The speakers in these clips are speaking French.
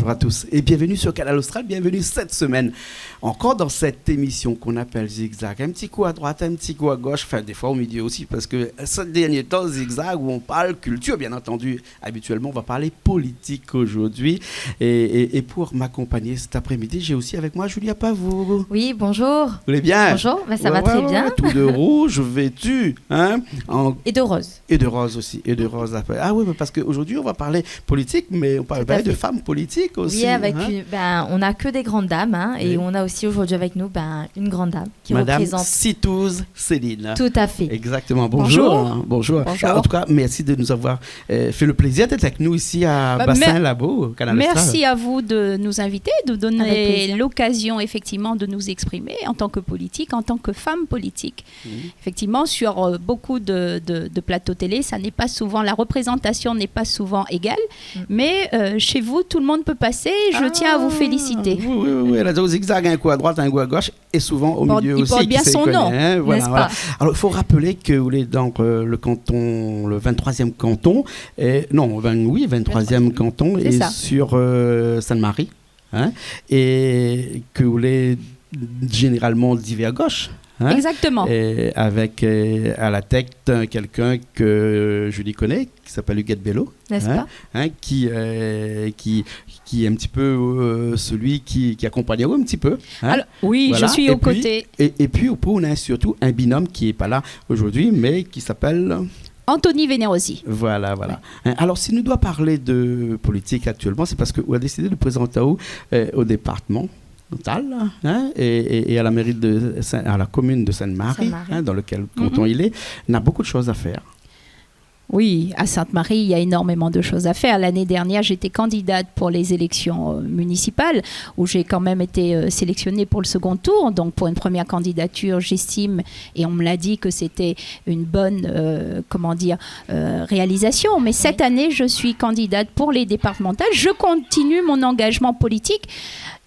bonjour à tous et bienvenue sur Canal Austral, bienvenue cette semaine encore dans cette émission qu'on appelle Zigzag. Un petit coup à droite, un petit coup à gauche, enfin des fois au milieu aussi parce que ce dernier temps Zigzag où on parle culture bien entendu. Habituellement on va parler politique aujourd'hui et pour m'accompagner cet après-midi j'ai aussi avec moi Julia Pavot. Oui, bonjour. Vous allez bien? Bonjour, ça va très bien. Tout de rouge vêtu, hein? Et de rose. Et de rose aussi, et de rose après. Ah oui, mais parce qu'aujourd'hui on va parler politique, mais on parle de femmes politiques aussi. Oui, avec on n'a que des grandes dames, hein, et on a aussi aujourd'hui avec nous une grande dame qui Madame représente... Citouze Céline. Tout à fait. Exactement, bonjour. Bonjour. En tout cas, merci de nous avoir fait le plaisir d'être avec nous ici à Bassin-Labo, Canal Austral. Merci à vous de nous inviter, de donner l'occasion effectivement de nous exprimer en tant que politique, en tant que femme politique. Effectivement, sur beaucoup de plateaux télé, ça n'est pas souvent, la représentation n'est pas souvent égale, mais chez vous, tout le monde peut passer. Je tiens à vous féliciter. Oui, elle a au zigzag, un coup à droite, un coup à gauche, et souvent au milieu aussi. Il porte bien son nom, n'est-ce pas? Alors, il faut rappeler que vous êtes dans le canton, le 23e canton, 23e canton, et sur Sainte-Marie, hein, et que vous êtes généralement divisé à gauche. Hein? Exactement. Et avec à la tête quelqu'un que Julie connaît, qui s'appelle Huguette Bello, n'est-ce pas? Qui est un petit peu celui qui accompagne un petit peu. Hein? Alors, oui, voilà. Je suis aux côtés. Et puis on a surtout un binôme qui n'est pas là aujourd'hui, mais qui s'appelle... Anthony Venerosi. Voilà. Alors, si nous doit parler de politique actuellement, c'est parce qu'on a décidé de présenter au département et à la mairie à la commune de Sainte-Marie, dans lequel canton il est, on a beaucoup de choses à faire. Oui, à Sainte-Marie, il y a énormément de choses à faire. L'année dernière, j'étais candidate pour les élections municipales, où j'ai quand même été sélectionnée pour le second tour. Donc, pour une première candidature, j'estime, et on me l'a dit, que c'était une bonne réalisation. Mais cette année, je suis candidate pour les départementales. Je continue mon engagement politique.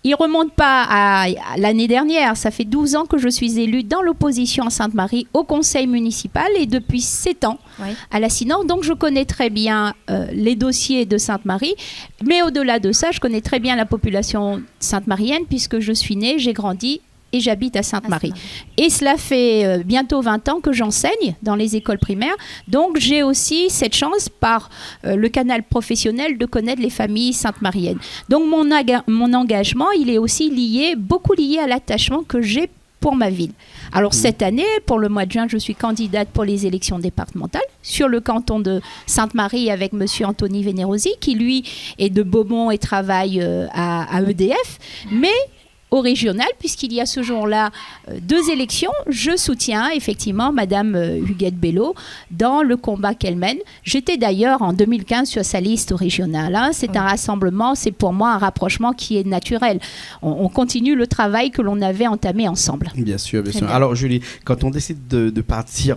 Il ne remonte pas à l'année dernière. Ça fait 12 ans que je suis élue dans l'opposition à Sainte-Marie au conseil municipal et depuis 7 ans à la Synor. Donc, je connais très bien les dossiers de Sainte-Marie. Mais au-delà de ça, je connais très bien la population sainte-marienne puisque je suis née, j'ai grandi et j'habite à Sainte-Marie. Et cela fait bientôt 20 ans que j'enseigne dans les écoles primaires. Donc, j'ai aussi cette chance par le canal professionnel de connaître les familles sainte-mariennes. Donc, mon engagement, il est aussi beaucoup lié à l'attachement que j'ai pour ma ville. Alors, cette année, pour le mois de juin, je suis candidate pour les élections départementales sur le canton de Sainte-Marie avec monsieur Anthony Venerosi, qui, lui, est de Beaumont et travaille à EDF. Mais... au régional, puisqu'il y a ce jour-là 2 élections, je soutiens effectivement Madame Huguette Bello dans le combat qu'elle mène. J'étais d'ailleurs en 2015 sur sa liste régionale. Hein. C'est un rassemblement, c'est pour moi un rapprochement qui est naturel. On continue le travail que l'on avait entamé ensemble. Bien sûr. Bien. Alors Julie, quand on décide de partir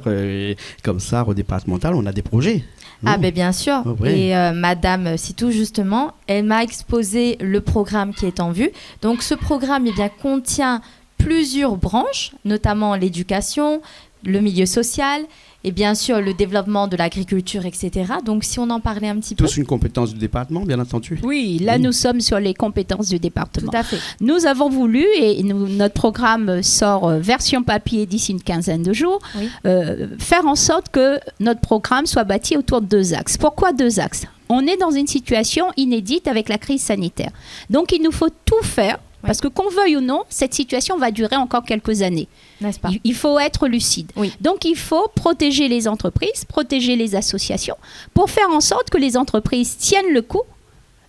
comme ça au départemental, on a des projets. Ah ben bien sûr, et Madame Citou justement, elle m'a exposé le programme qui est en vue. Donc ce programme contient plusieurs branches, notamment l'éducation, le milieu social et bien sûr le développement de l'agriculture, etc. Donc si on en parlait un petit peu... Tous une compétence du département, bien entendu. Oui, là nous sommes sur les compétences du département. Tout à fait. Nous avons voulu, et notre programme sort version papier d'ici une quinzaine de jours, faire en sorte que notre programme soit bâti autour de 2 axes. Pourquoi 2 axes ? On est dans une situation inédite avec la crise sanitaire. Donc il nous faut tout faire. Parce que qu'on veuille ou non, cette situation va durer encore quelques années. N'est-ce pas ? Il faut être lucide. Oui. Donc, il faut protéger les entreprises, protéger les associations, pour faire en sorte que les entreprises tiennent le coup,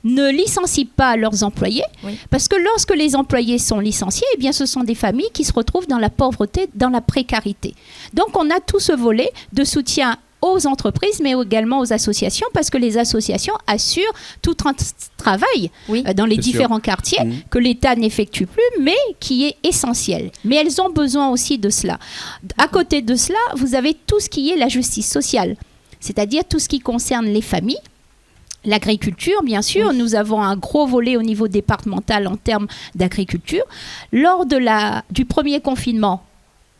ne licencient pas leurs employés, parce que lorsque les employés sont licenciés, eh bien, ce sont des familles qui se retrouvent dans la pauvreté, dans la précarité. Donc, on a tout ce volet de soutien aux entreprises, mais également aux associations, parce que les associations assurent tout un travail dans les différents quartiers que l'État n'effectue plus, mais qui est essentiel. Mais elles ont besoin aussi de cela. À côté de cela, vous avez tout ce qui est la justice sociale, c'est-à-dire tout ce qui concerne les familles, l'agriculture, bien sûr. Nous avons un gros volet au niveau départemental en termes d'agriculture. Lors du premier confinement,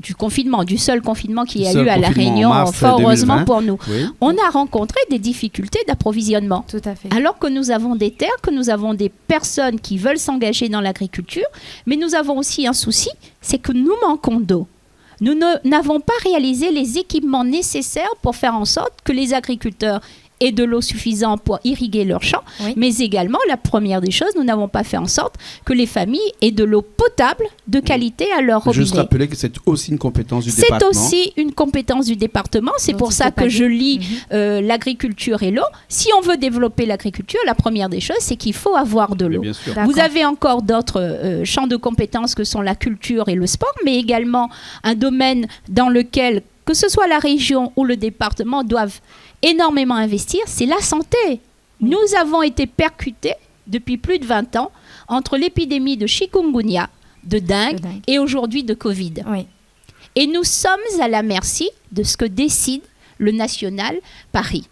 du confinement, du seul confinement qu'il y a eu à La Réunion, fort heureusement pour nous, on a rencontré des difficultés d'approvisionnement. Tout à fait. Alors que nous avons des terres, que nous avons des personnes qui veulent s'engager dans l'agriculture, mais nous avons aussi un souci, c'est que nous manquons d'eau. Nous n'avons pas réalisé les équipements nécessaires pour faire en sorte que les agriculteurs aient de l'eau suffisante pour irriguer leurs champs, mais également, la première des choses, nous n'avons pas fait en sorte que les familles aient de l'eau potable de qualité à leur robinet. Juste rappeler que c'est aussi une compétence du département. C'est aussi une compétence du département, c'est pour ça que je lis l'agriculture et l'eau. Si on veut développer l'agriculture, la première des choses, c'est qu'il faut avoir de l'eau. Vous avez encore d'autres champs de compétences que sont la culture et le sport, mais également un domaine dans lequel, que ce soit la région ou le département, doivent énormément investir, c'est la santé. Nous avons été percutés depuis plus de 20 ans entre l'épidémie de chikungunya, de dengue et aujourd'hui de Covid. Oui. Et nous sommes à la merci de ce que décide le national Paris.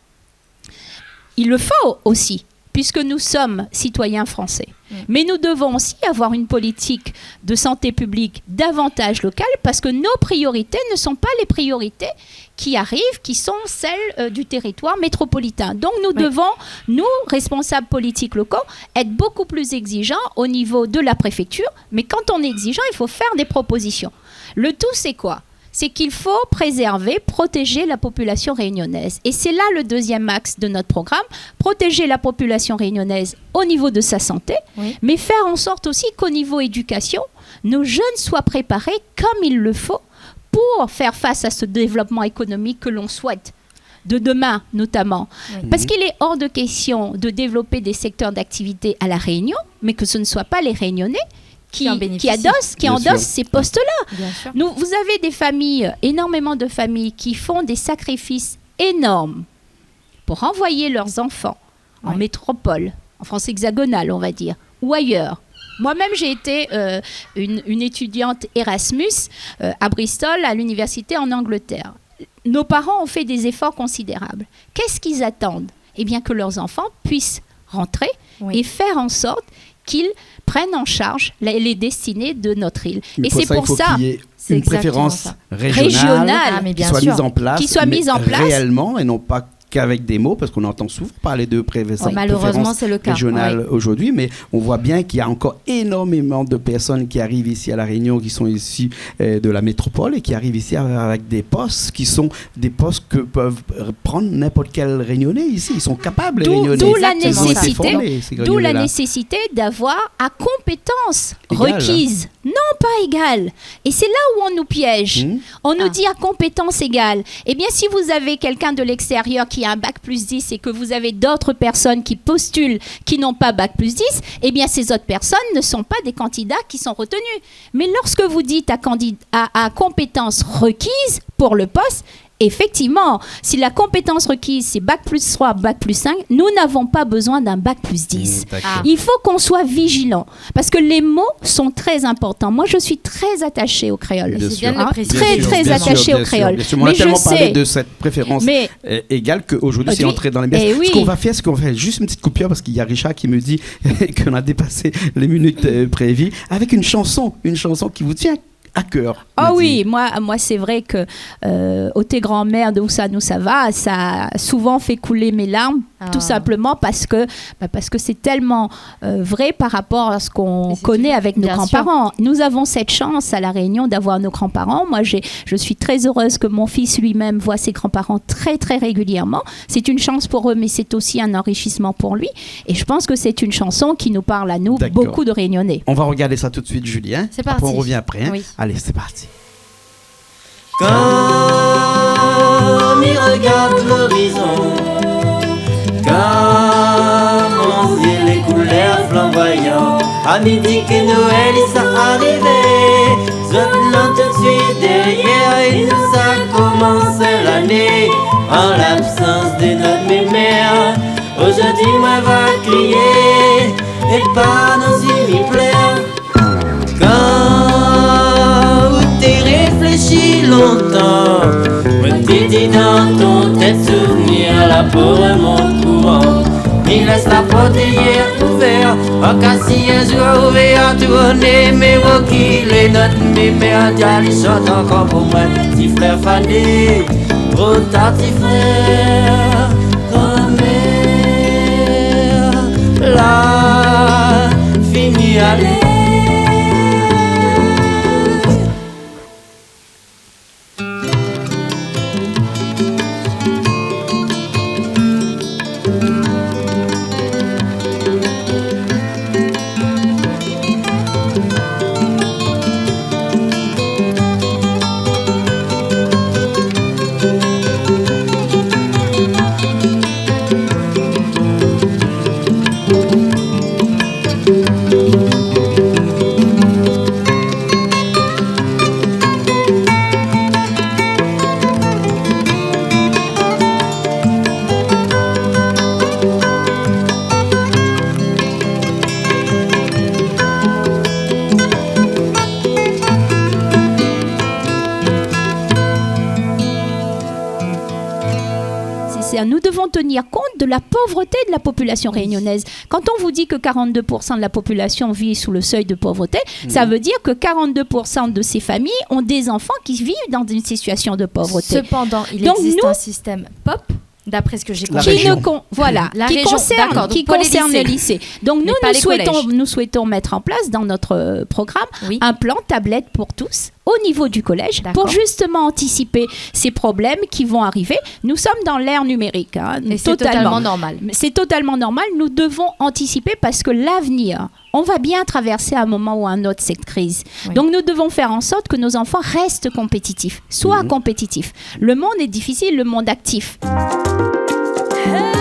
Il le faut aussi, puisque nous sommes citoyens français. Mais nous devons aussi avoir une politique de santé publique davantage locale, parce que nos priorités ne sont pas les priorités qui arrivent, qui sont celles du territoire métropolitain. Donc nous devons, nous, responsables politiques locaux, être beaucoup plus exigeants au niveau de la préfecture. Mais quand on est exigeant, il faut faire des propositions. Le tout, c'est quoi ? C'est qu'il faut préserver, protéger la population réunionnaise. Et c'est là le deuxième axe de notre programme, protéger la population réunionnaise au niveau de sa santé, mais faire en sorte aussi qu'au niveau éducation, nos jeunes soient préparés comme il le faut pour faire face à ce développement économique que l'on souhaite, de demain notamment. Parce qu'il est hors de question de développer des secteurs d'activité à La Réunion, mais que ce ne soient pas les Réunionnais qui endossent ces postes-là. Vous avez des familles, énormément de familles qui font des sacrifices énormes pour envoyer leurs enfants en métropole, en France hexagonale, on va dire, ou ailleurs. Moi-même, j'ai été une étudiante Erasmus à Bristol, à l'université en Angleterre. Nos parents ont fait des efforts considérables. Qu'est-ce qu'ils attendent ? Eh bien, que leurs enfants puissent rentrer et faire en sorte qu'ils prennent en charge les destinées de notre île. Et c'est pour ça qu'il y ait une préférence régionale qui soit mise en place réellement et non pas qu'avec des mots, parce qu'on entend souvent parler de malheureusement, c'est le cas régionale aujourd'hui, mais on voit bien qu'il y a encore énormément de personnes qui arrivent ici à La Réunion, qui sont issues de la métropole et qui arrivent ici avec des postes qui sont des postes que peuvent prendre n'importe quel Réunionnais ici. Ils sont capables, les Réunionnais. D'où la nécessité d'avoir à compétences requises, non pas égales. Et c'est là où on nous piège. On nous dit à compétences égales. Eh bien, si vous avez quelqu'un de l'extérieur qui a un bac plus 10 et que vous avez d'autres personnes qui postulent qui n'ont pas bac plus 10, eh bien ces autres personnes ne sont pas des candidats qui sont retenus. Mais lorsque vous dites à compétences requises pour le poste, effectivement, si la compétence requise c'est bac plus 3, bac plus 5, nous n'avons pas besoin d'un bac plus 10. Il faut qu'on soit vigilant parce que les mots sont très importants. Moi, je suis très attachée au créole. Très attachée au créole. On a tellement parlé de cette préférence égale qu'aujourd'hui, c'est entré dans les biens. Ce qu'on va faire, c'est qu'on va faire juste une petite coupure parce qu'il y a Richard qui me dit qu'on a dépassé les minutes prévues avec une chanson qui vous tient à cœur. Ah oui, moi c'est vrai que au tes grand-mère de où ça nous ça va, ça a souvent fait couler mes larmes, tout simplement parce que c'est tellement vrai par rapport à ce qu'on connaît avec nos grands-parents. Nous avons cette chance à La Réunion d'avoir nos grands-parents. Moi, je suis très heureuse que mon fils lui-même voit ses grands-parents très très régulièrement. C'est une chance pour eux, mais c'est aussi un enrichissement pour lui. Et je pense que c'est une chanson qui nous parle à nous, beaucoup de Réunionnais. On va regarder ça tout de suite, Julien. C'est parti. Après, on revient après. Hein. Oui. Allez, c'est parti. Quand il regarde l'horizon, quand on dit les couleurs flamboyantes, à midi que Noël il s'est arrivé, zot tout de suite derrière, et nous a commencé l'année, en l'absence de notre mémère. Aujourd'hui moi va crier, et pas nos yeux pleins. Quand t'es réfléchi longtemps, me t'es dit dans ton tête souvenir, la peau remonte courant. il laisse la porte hier ouverte. En cas si un jour ouvert à tourner, mes mots qui les notes, mes mères, ils chantent encore pour moi. Petit frère fané, oh ta petit frère, grand-mère, là, fini aller. Nous devons tenir compte de la pauvreté de la population réunionnaise. Quand on vous dit que 42% de la population vit sous le seuil de pauvreté, ça veut dire que 42% de ces familles ont des enfants qui vivent dans une situation de pauvreté. Cependant, il existe un système POP, d'après ce que j'ai compris. Qui concerne les lycées. Donc nous souhaitons mettre en place dans notre programme un plan tablette pour tous au niveau du collège pour justement anticiper ces problèmes qui vont arriver. Nous sommes dans l'ère numérique. Et c'est totalement normal. C'est totalement normal. Nous devons anticiper parce que l'avenir, on va bien traverser à un moment ou à un autre cette crise. Oui. Donc nous devons faire en sorte que nos enfants restent compétitifs, soient compétitifs. Le monde est difficile, le monde actif. Hey!